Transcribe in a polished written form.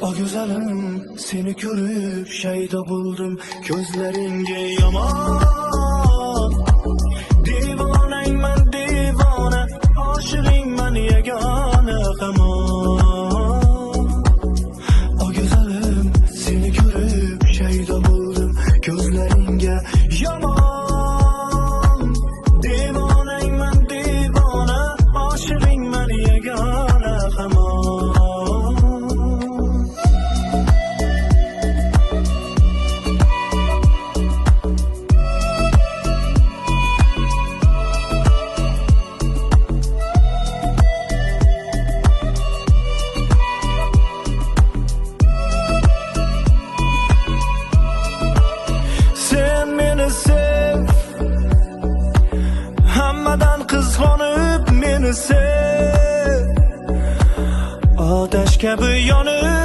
O güzelim, seni görüp şeyde buldum, gözleringe yaman. Divaneyim ben divane, aşığım ben yegane kaman. O güzelim, seni görüp şeyde buldum, gözleringe yaman. Divaneyim ben divane, aşığım ben yegane kaman. Hammadan qizg'onib meni sev, otash kabi yon